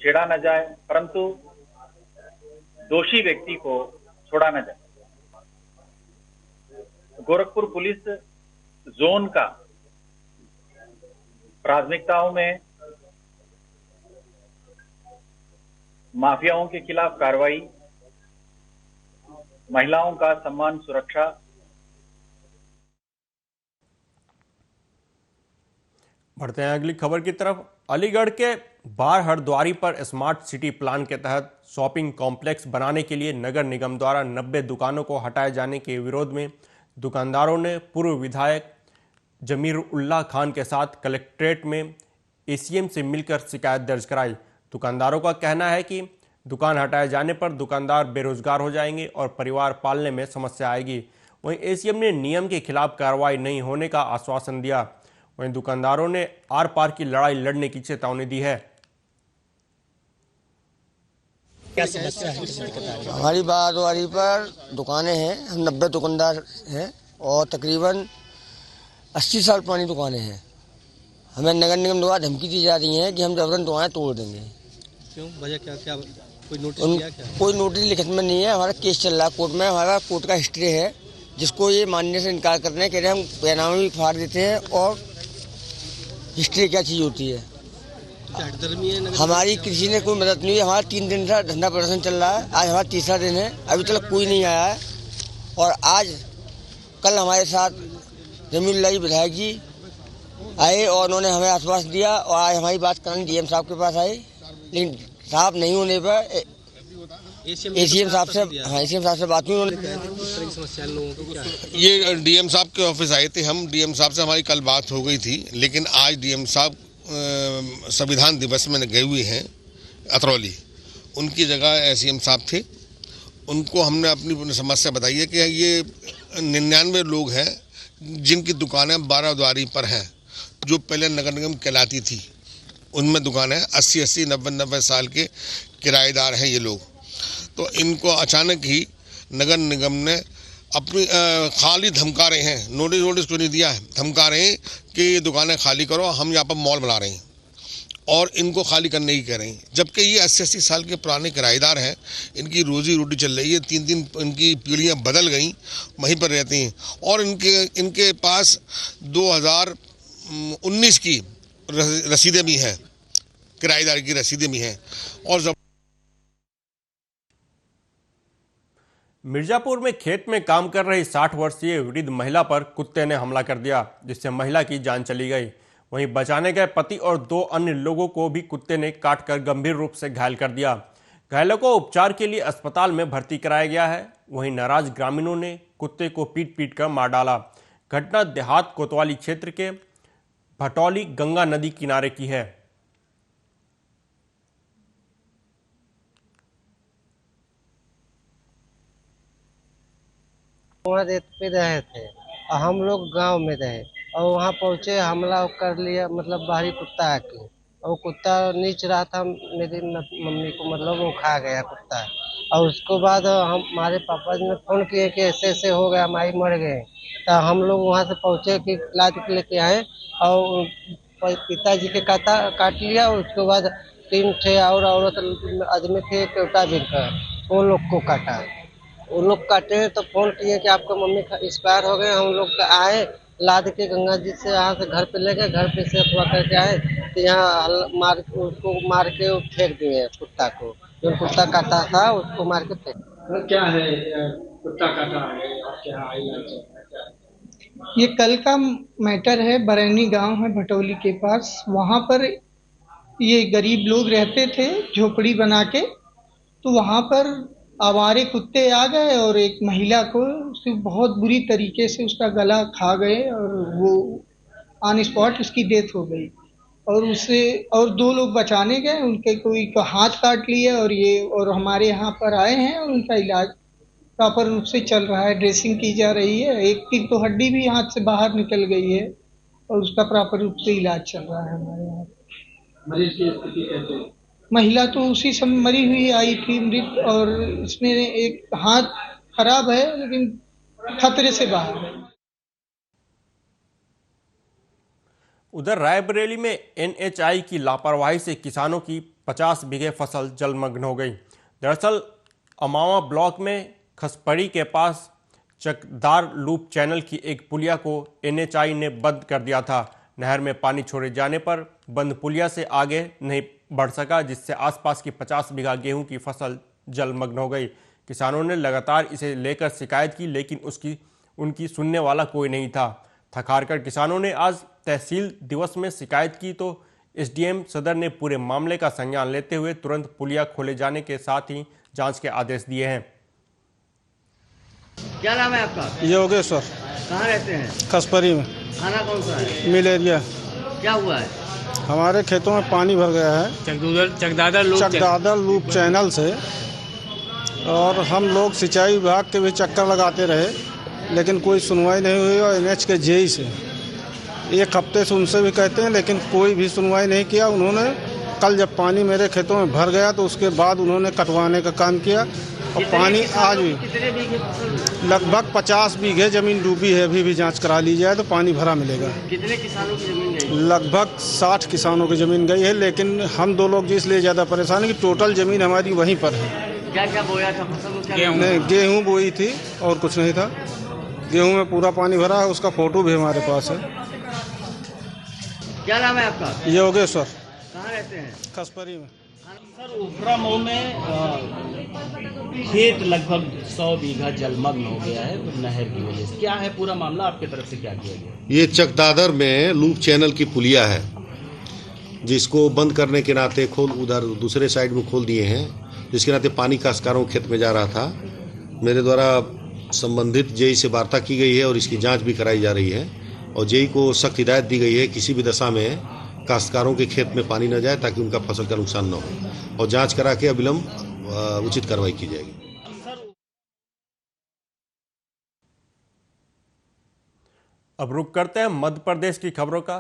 छेड़ा न जाए, परंतु दोषी व्यक्ति को छोड़ा न जाए। गोरखपुर पुलिस जोन का प्राथमिकताओं में माफियाओं के खिलाफ कार्रवाई, महिलाओं का सम्मान सुरक्षा, बढ़ते हैं अगली खबर की तरफ। अलीगढ़ के बार हरद्वारी पर स्मार्ट सिटी प्लान के तहत शॉपिंग कॉम्प्लेक्स बनाने के लिए नगर निगम द्वारा 90 दुकानों को हटाए जाने के विरोध में दुकानदारों ने पूर्व विधायक जमीरुल्लाह खान के साथ कलेक्ट्रेट में एसीएम से मिलकर शिकायत दर्ज कराई। दुकानदारों का कहना है कि दुकान हटाए जाने पर दुकानदार बेरोजगार हो जाएंगे और परिवार पालने में समस्या आएगी। वहीं एसीएम ने नियम के खिलाफ कार्रवाई नहीं होने का आश्वासन दिया। वहीं दुकानदारों ने आर पार की लड़ाई लड़ने की चेतावनी दी है। क्या समस्या है? हमारी बारहद्वारी पर दुकानें हैं, हम 90 दुकानदार हैं और तकरीबन 80 साल पुरानी दुकानें हैं। हमें नगर निगम द्वारा धमकी दी जा रही है कि हम जबरन दुकानें तोड़ देंगे। क्यों? वजह क्या? कोई नोटिस दिया क्या? कोई नोटिस लिखित में नहीं है। हमारा केस चल रहा है कोर्ट में। हमारा कोर्ट का हिस्ट्री है जिसको ये मानने से इनकार कर रहे हैं। कह रहे हैं हम पैनामे भी फाड़ देते हैं और हिस्ट्री क्या चीज़ होती है। हमारी किसी ने कोई मदद नहीं हुई। हमारा 3 दिन से धंधा प्रदर्शन चल रहा है। आज हमारा तीसरा दिन है, अभी तक कोई नहीं आया है। और आज कल हमारे साथ जमीरुल्लाह विधायक जी आए और उन्होंने हमें आश्वासन दिया और आज हमारी बात करने डीएम साहब के पास आए, लेकिन साहब नहीं होने पर एसीएम साहब से बात हुई। ये डीएम साहब के ऑफिस आए थे हम। डीएम साहब से हमारी कल बात हो गई थी, लेकिन आज डीएम साहब संविधान दिवस में गए हुए हैं अतरौली। उनकी जगह एसीएम साहब थे। उनको हमने अपनी समस्या बताई है कि ये 99 लोग हैं जिनकी दुकानें बारहद्वारी पर हैं, जो पहले नगर निगम कहलाती थी। उनमें दुकानें 80-80, 90-90 साल के किराएदार हैं ये लोग। तो इनको अचानक ही नगर निगम ने अपनी खाली धमका रहे हैं। नोटिस को नहीं दिया है, धमका रहे हैं कि ये दुकानें खाली करो, हम यहाँ पर मॉल बना रहे हैं और इनको खाली करने की कह रहे हैं। जबकि ये 80-80 साल के पुराने किराएदार हैं, इनकी रोजी रोटी चल रही है। 3 इनकी पीढ़ियाँ बदल गई, वहीं पर रहती हैं और इनके पास 2019 की रसीदें भी हैं, किराएदार की रसीदें भी हैं। और मिर्जापुर में खेत में काम कर रही 60 वर्षीय वृद्ध महिला पर कुत्ते ने हमला कर दिया, जिससे महिला की जान चली गई। वहीं बचाने गए पति और 2 अन्य लोगों को भी कुत्ते ने काटकर गंभीर रूप से घायल कर दिया। घायलों को उपचार के लिए अस्पताल में भर्ती कराया गया है। वहीं नाराज ग्रामीणों ने कुत्ते को पीट कर मार डाला। घटना देहात कोतवाली क्षेत्र के भटौली गंगा नदी किनारे की है। वहाँ रेत पे रहे थे और हम लोग गांव में रहे और वहाँ पहुँचे, हमला कर लिया, मतलब बाहरी कुत्ता आके, और कुत्ता नीच रहा था मेरी मम्मी को, मतलब वो खा गया कुत्ता। और उसके बाद हमारे पापा जी ने फोन किए कि ऐसे ऐसे हो गया, हमारी मर गए। तो हम लोग वहाँ से पहुँचे कि इलाज लेके आए और पिताजी के काट लिया। उसके बाद 3 ठे और औरत आदमी थे केवटा बिरकर, वो लोग को काटा। वो लोग काटे तो फोन किए कि आपका मम्मी एक्सपायर हो गए। हम लोग आए, लाद के गंगा जी से यहाँ से घर पे ले गए, घर पे से अथवा करके आए तो यहाँ उसको मार के फेंक दिए कुत्ता को, जो कुत्ता काटा था उसको मार के फेंक। क्या है कुत्ता काटा है आपके यहाँ? ये कल का मैटर है, बरैनी गांव है भटौली के पास। वहाँ पर ये गरीब लोग रहते थे झोपड़ी बना के, तो वहाँ पर आवारे कुत्ते आ गए और एक महिला को बहुत बुरी तरीके से उसका गला खा गए और वो ऑन स्पॉट उसकी डेथ हो गई। और उससे और 2 लोग बचाने गए, उनके कोई का हाथ काट लिया और हमारे यहाँ पर आए हैं और उनका इलाज प्रॉपर रूप से चल रहा है, ड्रेसिंग की जा रही है। एक की तो हड्डी भी हाथ से बाहर निकल गई है और उसका प्रॉपर रूप से इलाज चल रहा है हमारे यहाँ। मरीज की स्थिति कैसे है? महिला तो उसी समय मरी हुई आई थी मृत, और इसमें एक हाथ खराब है लेकिन खतरे से बाहर है। उधर रायबरेली में NHI की लापरवाही से किसानों की 50 बीघे फसल जलमग्न हो गई। दरअसल अमावा ब्लॉक में खसपड़ी के पास चकदार लूप चैनल की एक पुलिया को NHI ने बंद कर दिया था। नहर में पानी छोड़े जाने पर बंद पुलिया से आगे नहीं बढ़ सका, जिससे आसपास की 50 बीघा गेहूं की फसल जलमग्न हो गई। किसानों ने लगातार इसे लेकर शिकायत की, लेकिन उनकी सुनने वाला कोई नहीं था। थक-हार किसानों ने आज तहसील दिवस में शिकायत की तो SDM सदर ने पूरे मामले का संज्ञान लेते हुए तुरंत पुलिया खोले जाने के साथ ही जांच के आदेश दिए हैं। क्या नाम है आपका? योगेश्वर। कहाँ रहते हैं? खसपरी में। खाना कौन सा है? Mill area. क्या हुआ है? हमारे खेतों में पानी भर गया है चकदादर लूप चैनल से, और हम लोग सिंचाई विभाग के भी चक्कर लगाते रहे लेकिन कोई सुनवाई नहीं हुई। और NH के JE से 1 हफ्ते से उनसे भी कहते हैं लेकिन कोई भी सुनवाई नहीं किया। उन्होंने कल जब पानी मेरे खेतों में भर गया तो उसके बाद उन्होंने कटवाने का काम किया। और पानी आज भी लगभग 50 बीघे जमीन डूबी है। अभी भी जांच करा ली जाए तो पानी भरा मिलेगा। कितने किसानों की जमीन गई? लगभग 60 किसानों की जमीन गई है, लेकिन हम 2 लोग इसलिए ज़्यादा परेशान है कि टोटल जमीन हमारी वहीं पर है। क्या क्या बोया था फसल? नहीं, गेहूँ बोई थी और कुछ नहीं था। गेहूँ में पूरा पानी भरा है, उसका फोटो भी हमारे पास है। क्या नाम है आपका? योगेश्वर। कहाँ रहते हैं? खसपरी में। सर, उफरा मऊ में खेत लगभग 100 बीघा जलमग्न हो गया है नहर की वजह से। क्या है पूरा मामला, आपकी तरफ से क्या किया गया? ये चकदादर में लूप चैनल की पुलिया है, जिसको बंद करने के नाते उधर दूसरे साइड में खोल दिए हैं, जिसके नाते पानी काश्तकारों के खेत में जा रहा था। मेरे द्वारा संबंधित JE से वार्ता की गई है और इसकी जांच भी कराई जा रही है। और JE को सख्त हिदायत दी गई है किसी भी दशा में काश्तकारों के खेत में पानी न जाए, ताकि उनका फसल का नुकसान न हो, और जांच करा के अविलंब उचित कार्रवाई की जाएगी। अब रुक करते हैं मध्य प्रदेश की खबरों का।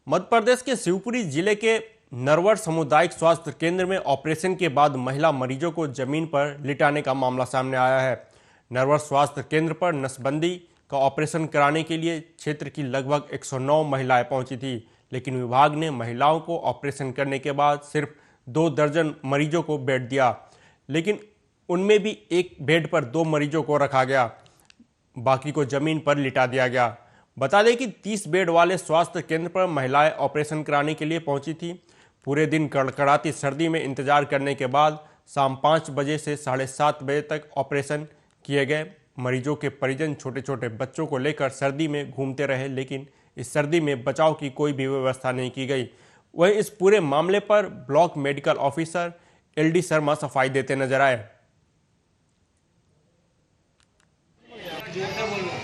मध्य प्रदेश के शिवपुरी जिले के नरवर सामुदायिक स्वास्थ्य केंद्र में ऑपरेशन के बाद महिला मरीजों को जमीन पर लिटाने का मामला सामने आया है। नरवर स्वास्थ्य केंद्र पर नसबंदी का ऑपरेशन कराने के लिए क्षेत्र की लगभग 109 महिलाएं पहुंची थी, लेकिन विभाग ने महिलाओं को ऑपरेशन करने के बाद सिर्फ 2 दर्जन मरीजों को बेड दिया, लेकिन उनमें भी एक बेड पर 2 मरीजों को रखा गया, बाकी को जमीन पर लिटा दिया गया। बता दें कि 30 बेड वाले स्वास्थ्य केंद्र पर महिलाएं ऑपरेशन कराने के लिए पहुंची थी। पूरे दिन कड़कड़ाती सर्दी में इंतजार करने के बाद शाम 5 बजे से 7:30 बजे तक ऑपरेशन किए गए। मरीजों के परिजन छोटे छोटे बच्चों को लेकर सर्दी में घूमते रहे, लेकिन इस सर्दी में बचाव की कोई भी व्यवस्था नहीं की गई। वहीं इस पूरे मामले पर block medical officer LD Sharma सफाई देते नजर आए।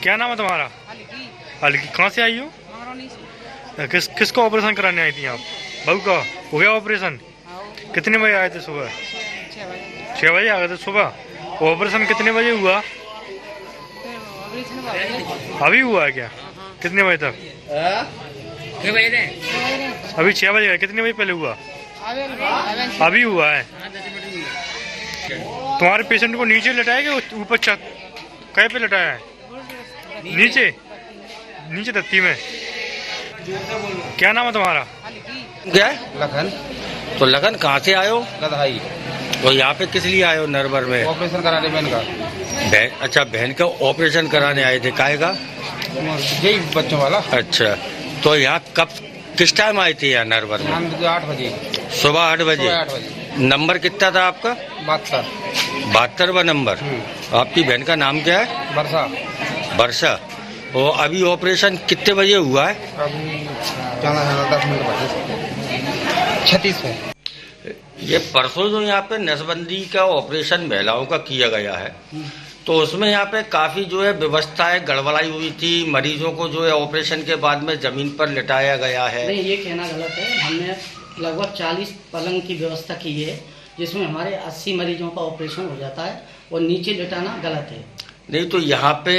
क्या नाम है तुम्हारा? हल्की। कहाँ से आई हो? किसको ऑपरेशन कराने आई थी आप? बहू का हो गया ऑपरेशन? कितने बजे आए थे सुबह? 6 बजे आ गए थे सुबह। ऑपरेशन कितने बजे हुआ? अभी हुआ है क्या? कितने बजे तक? अभी 6 बजे। कितने बजे पहले हुआ? अभी हुआ है। तुम्हारे पेशेंट को नीचे लटाया कि ऊपर छत कहीं पे लटाया है? नीचे तत्ती में। क्या नाम है तुम्हारा? क्या? लखन। तो लखन कहाँ से आयो? गदहाई। तो यहाँ पे किस लिए आयो? नरवर में ऑपरेशन कराने बहन का। अच्छा, बहन का ऑपरेशन कराने आए थे। काहे का? यही बच्चों वाला। अच्छा, तो यहाँ कब किस टाइम आए थे यहाँ नरवर में? 8 बजे। सुबह 8 बजे। नंबर कितना था आपका? 72वां नंबर। आपकी बहन का नाम क्या है? वर्षा। वर्षा। और अभी ऑपरेशन कितने बजे हुआ है? अभी 10 मिनट बाद 36 में। ये परसों जो यहाँ पे नसबंदी का ऑपरेशन महिलाओं का किया गया है, तो उसमें यहाँ पे काफी जो है व्यवस्थाएं गड़बड़ाई हुई थी। मरीजों को जो है ऑपरेशन के बाद में जमीन पर लिटाया गया है। नहीं, ये कहना गलत है। हमने लगभग 40 पलंग की व्यवस्था की है, जिसमें हमारे 80 मरीजों का ऑपरेशन हो जाता है, और नीचे लिटाना गलत है। नहीं, तो यहाँ पे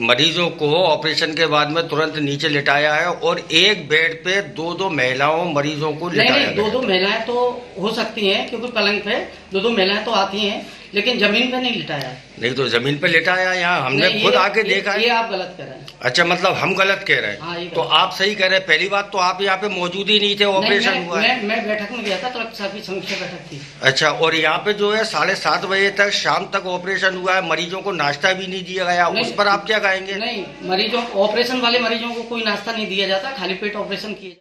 मरीजों को ऑपरेशन के बाद में तुरंत नीचे लिटाया है, और एक बेड पे 2 महिलाओं मरीजों को लिटाया है। 2 महिलाएं तो हो सकती हैं, क्योंकि पलंग पे 2 महिलाएं तो आती हैं, लेकिन जमीन पे नहीं लिटाया। नहीं, तो जमीन पे लिटाया यहाँ हमने खुद आके देखा है। ये आप गलत कह रहे हैं। अच्छा, मतलब हम गलत कह रहे हैं? हाँ, तो आप सही कह रहे हैं। पहली बात तो आप यहाँ पे मौजूद ही नहीं थे, ऑपरेशन हुआ है। मैं बैठक में गया था, कलेक्टर साहब की समीक्षा बैठक थी। अच्छा, और यहाँ पे जो है 7:30 बजे तक शाम तक ऑपरेशन हुआ है, मरीजों को नाश्ता भी नहीं दिया गया। उस पर आप क्या कहेंगे? नहीं, मरीजों ऑपरेशन वाले मरीजों को कोई नाश्ता नहीं दिया जाता, खाली पेट ऑपरेशन किए।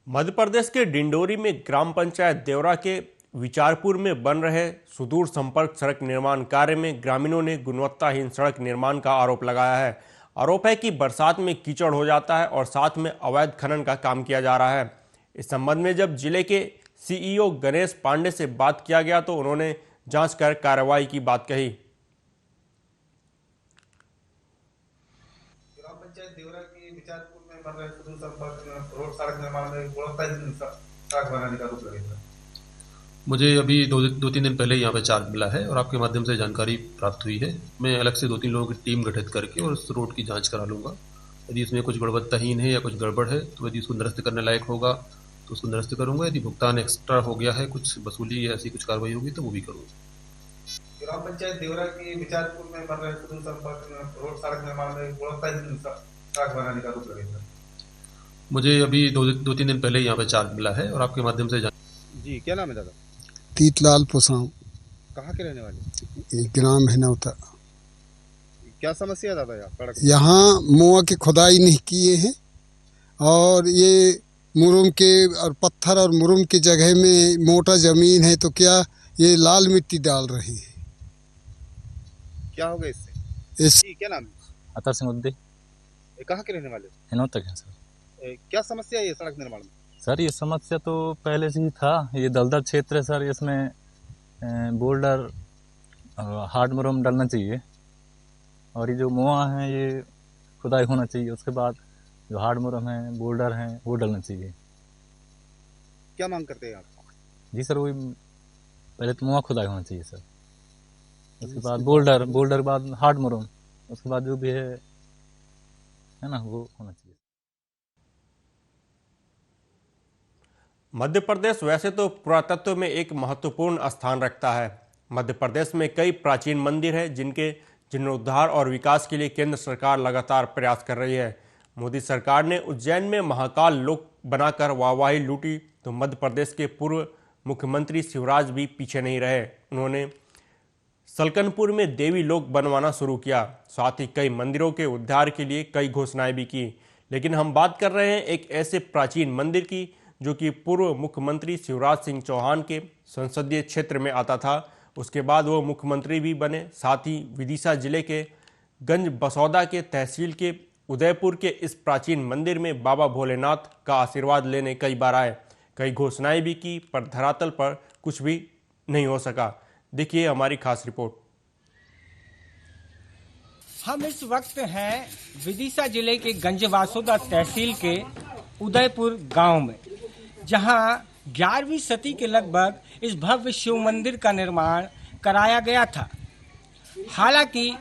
मध्य प्रदेश के डिंडोरी में ग्राम पंचायत देवरा के विचारपुर में बन रहे सुदूर संपर्क सड़क निर्माण कार्य में ग्रामीणों ने गुणवत्ताहीन सड़क निर्माण का आरोप लगाया है। आरोप है कि बरसात में कीचड़ हो जाता है और साथ में अवैध खनन का काम किया जा रहा है। इस संबंध में जब जिले के CEO गणेश पांडे से बात किया गया तो उन्होंने जांच कर कार्रवाई की बात कही। ग्राम पंचायत देवरा के विचारपुर में बन रहे सुदूर संपर्क रोड सड़क निर्माण में गुणवत्ताहीन सड़क बनाने का आरोप लगा। मुझे अभी 2-3 दिन पहले यहाँ पे चार्ज मिला है और आपके माध्यम से जानकारी प्राप्त हुई है। मैं अलग से 2-3 लोगों की टीम गठित करके और उस रोड की जांच करा लूँगा। यदि इसमें कुछ गुणवत्ताहीन है या कुछ गड़बड़ है तो यदि उसको निरस्त करने लायक होगा तो उसको निरस्त करूँगा। यदि भुगतान एक्स्ट्रा हो गया है, कुछ वसूली या ऐसी कुछ कार्रवाई होगी तो वो भी करूँगा। ग्राम पंचायत देवरा के विचारपुर में बन रहे सुदूर संपर्क रोड सड़क निर्माण में गुणवत्ताहीन सड़क बनाने का आरोप लगा। मुझे अभी 2-3 दिन पहले यहाँ पे चार्ज मिला है और आपके माध्यम से जी, क्या नाम है दादा? तीतलाल पुसाम। कहाँ के रहने वाले? ग्राम हिनौता। क्या समस्या दादा यहाँ मुआ की खुदाई नहीं किए हैं, और ये मुरुम के और पत्थर और मुरुम की जगह में मोटा जमीन है, तो क्या ये लाल मिट्टी डाल रहे हैं। क्या होगा इससे? क्या नाम है? अतर सिंह उद्दी। कहाँ के रहने वाले? हिनौता के सर। क्या समस्या है ये सड़क निर्माण में? सर, ये समस्या तो पहले से ही था। ये दलदल क्षेत्र है सर, इसमें बोल्डर हार्ड मुरम डालना चाहिए, और ये जो मुआ है ये खुदाई होना चाहिए। उसके बाद जो हार्ड मुरम है, बोल्डर है, वो डालना चाहिए। क्या मांग करते हैं आप? जी सर, वही पहले तो मुआ खुदाई होना चाहिए सर, उसके बाद बोल्डर के बाद हार्ड मुरम, उसके बाद जो भी है ना वो होना चाहिए। मध्य प्रदेश वैसे तो पुरातत्व में एक महत्वपूर्ण स्थान रखता है। मध्य प्रदेश में कई प्राचीन मंदिर हैं जिनके जीर्णोद्धार और विकास के लिए केंद्र सरकार लगातार प्रयास कर रही है। मोदी सरकार ने उज्जैन में महाकाल लोक बनाकर वाहवाही लूटी तो मध्य प्रदेश के पूर्व मुख्यमंत्री शिवराज भी पीछे नहीं रहे। उन्होंने सलकनपुर में देवी लोक बनवाना शुरू किया, साथ ही कई मंदिरों के उद्धार के लिए कई घोषणाएं भी की। लेकिन हम बात कर रहे हैं एक ऐसे प्राचीन मंदिर की जो कि पूर्व मुख्यमंत्री शिवराज सिंह चौहान के संसदीय क्षेत्र में आता था। उसके बाद वो मुख्यमंत्री भी बने। साथ ही विदिशा जिले के गंज बसौदा के तहसील के उदयपुर के इस प्राचीन मंदिर में बाबा भोलेनाथ का आशीर्वाद लेने कई बार आए, कई घोषणाएं भी की, पर धरातल पर कुछ भी नहीं हो सका। देखिए हमारी खास रिपोर्ट। हम इस वक्त हैं विदिशा जिले के गंज बसौदा तहसील के उदयपुर गांव में, जहां 11वीं सदी के लगभग इस भव्य शिव मंदिर का निर्माण कराया गया था। हालांकि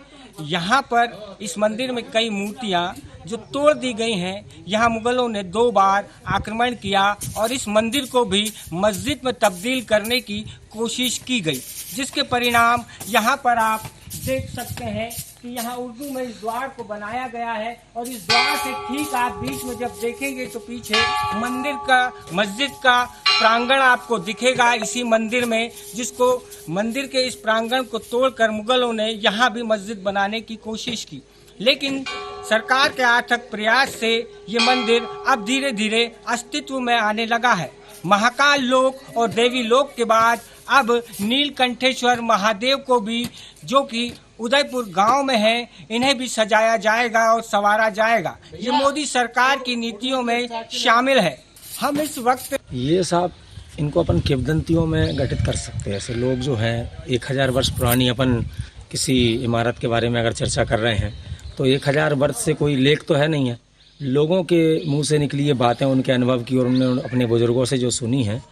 यहाँ पर इस मंदिर में कई मूर्तियाँ जो तोड़ दी गई हैं। यहाँ मुगलों ने 2 बार आक्रमण किया और इस मंदिर को भी मस्जिद में तब्दील करने की कोशिश की गई, जिसके परिणाम यहाँ पर आप देख सकते हैं कि यहाँ उर्दू में इस द्वार को बनाया गया है और इस द्वार से ठीक आप बीच में जब देखेंगे तो पीछे मंदिर का, मस्जिद का प्रांगण आपको दिखेगा इसी मंदिर में, जिसको मंदिर के इस प्रांगण को तोड़कर मुगलों ने यहाँ भी मस्जिद बनाने की कोशिश की। लेकिन सरकार के अथक प्रयास से ये मंदिर अब धीरे धीरे अस्तित्व में आने लगा है। महाकाल लोक और देवी लोक के बाद अब नीलकंठेश्वर महादेव को भी, जो कि उदयपुर गांव में है, इन्हें भी सजाया जाएगा और संवारा जाएगा। ये मोदी सरकार की नीतियों में शामिल है। हम इस वक्त ये साहब इनको अपन किंवदंतियों में गठित कर सकते हैं। ऐसे लोग जो हैं 1000 वर्ष पुरानी अपन किसी इमारत के बारे में अगर चर्चा कर रहे हैं तो 1000 वर्ष से कोई लेख तो है नहीं है। लोगों के मुंह से निकली ये बातें, उनके अनुभव की और उन्होंने अपने बुजुर्गों से जो सुनी हैं,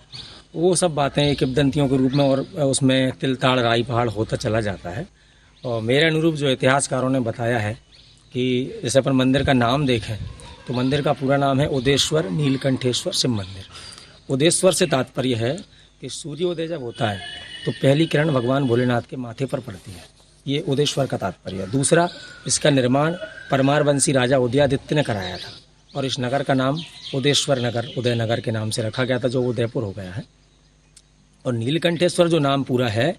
वो सब बातें किंवदंतियों के रूप में और उसमें तिलताड़ राई पहाड़ होता चला जाता है। और मेरे अनुरूप जो इतिहासकारों ने बताया है कि जैसे अपन मंदिर का नाम देखें तो मंदिर का पूरा नाम है उदेश्वर नीलकंठेश्वर शिव मंदिर। उदेश्वर से तात्पर्य है कि सूर्योदय जब होता है तो पहली किरण भगवान भोलेनाथ के माथे पर पड़ती है, ये उदेश्वर का तात्पर्य है। दूसरा, इसका निर्माण परमारवंशी राजा उदयादित्य ने कराया था और इस नगर का नाम उदेश्वर नगर, उदयनगर के नाम से रखा गया था, जो उदयपुर हो गया है। और नीलकंठेश्वर जो नाम पूरा है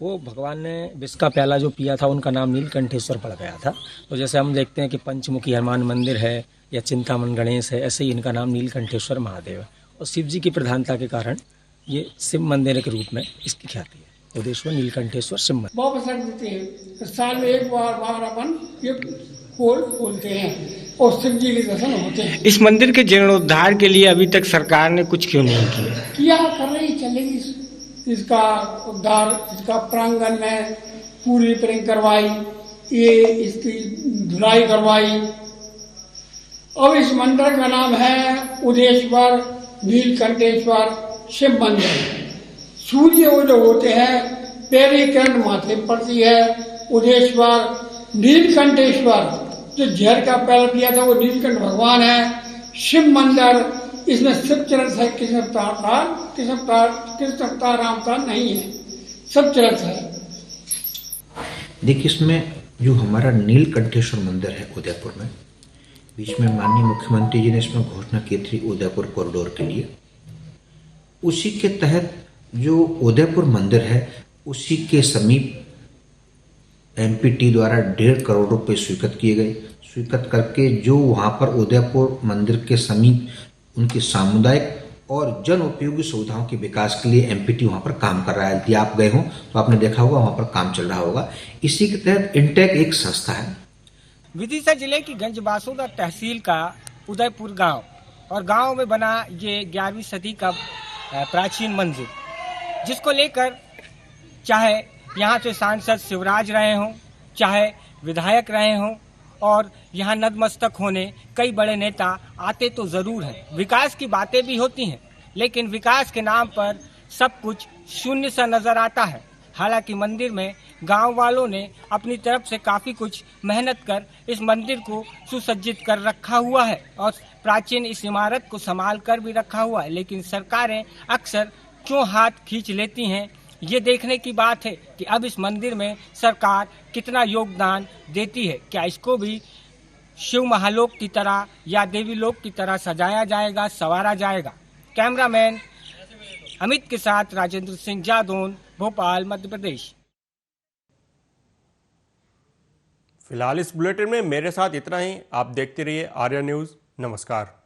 वो भगवान ने विष का प्याला जो पिया था उनका नाम नीलकंठेश्वर पड़ गया था। तो जैसे हम देखते हैं कि पंचमुखी हनुमान मंदिर है या चिंतामन गणेश है, ऐसे ही इनका नाम नीलकंठेश्वर महादेव है। और शिव जी की प्रधानता के कारण ये शिव मंदिर के रूप में इसकी ख्याति है, उदेश्वर नीलकंठेश्वर शिव मंदिर। बहुत पसंद देते हैं, साल में एक बार अपन ये खोलते हैं और शिव जी के दर्शन होते हैं। इस मंदिर के जीर्णोद्धार के लिए अभी तक सरकार ने कुछ क्यों नहीं किया? कर रही चलेगी इसका उद्धार, इसका प्रांगण में पूरी रिपेयरिंग करवाई, ये इसकी धुलाई करवाई। अब इस मंदिर का नाम है उदेश्वर नीलकंठेश्वर शिव मंदिर। सूर्य वो जो होते हैं पहली किरण माथे पड़ती है। उदेश्वर नीलकंठेश्वर जो जहर का पैल किया था वो नीलकंठ भगवान है। शिव मंदिर, इसमें शिव चरित्र है, कृष्ण अवतार राम अवतार नहीं है, सब चरित्र है। देखिए, इसमें जो हमारा नीलकंठेश्वर मंदिर है उदयपुर में, बीच में माननीय मुख्यमंत्री जी ने इसमें घोषणा की थी उदयपुर कॉरिडोर के लिए। उसी के तहत जो उदयपुर मंदिर है उसी के समीप एमपीटी द्वारा 1.5 करोड़ रुपए स्वीकृत किए गए। स्वीकृत करके जो वहाँ पर उदयपुर मंदिर के समीप उनकी सामुदायिक और जन उपयोगी सुविधाओं के विकास के लिए एमपीटी वहाँ पर काम कर रहा है। यदि आप गए हों तो आपने देखा होगा वहाँ पर काम चल रहा होगा। इसी के तहत इंटेक एक संस्था है। विदिशा जिले की गंज बसौदा तहसील का उदयपुर गांव और गांव में बना ये 11वीं सदी का प्राचीन मंदिर, जिसको लेकर चाहे यहाँ से सांसद शिवराज रहे हों, चाहे विधायक रहे हों और यहाँ नतमस्तक होने कई बड़े नेता आते तो जरूर हैं। विकास की बातें भी होती हैं, लेकिन विकास के नाम पर सब कुछ शून्य सा नजर आता है। हालांकि मंदिर में गांव वालों ने अपनी तरफ से काफी कुछ मेहनत कर इस मंदिर को सुसज्जित कर रखा हुआ है और प्राचीन इस इमारत को संभाल कर भी रखा हुआ है। लेकिन सरकारें अक्सर क्यों हाथ खींच लेती हैं, ये देखने की बात है कि अब इस मंदिर में सरकार कितना योगदान देती है। क्या इसको भी शिव महालोक की तरह या देवी लोक की तरह सजाया जाएगा, संवारा जाएगा? कैमरामैन अमित के साथ राजेंद्र सिंह जादौन, भोपाल, मध्य प्रदेश। फिलहाल इस बुलेटिन में मेरे साथ इतना ही। आप देखते रहिए आर्या न्यूज़। नमस्कार।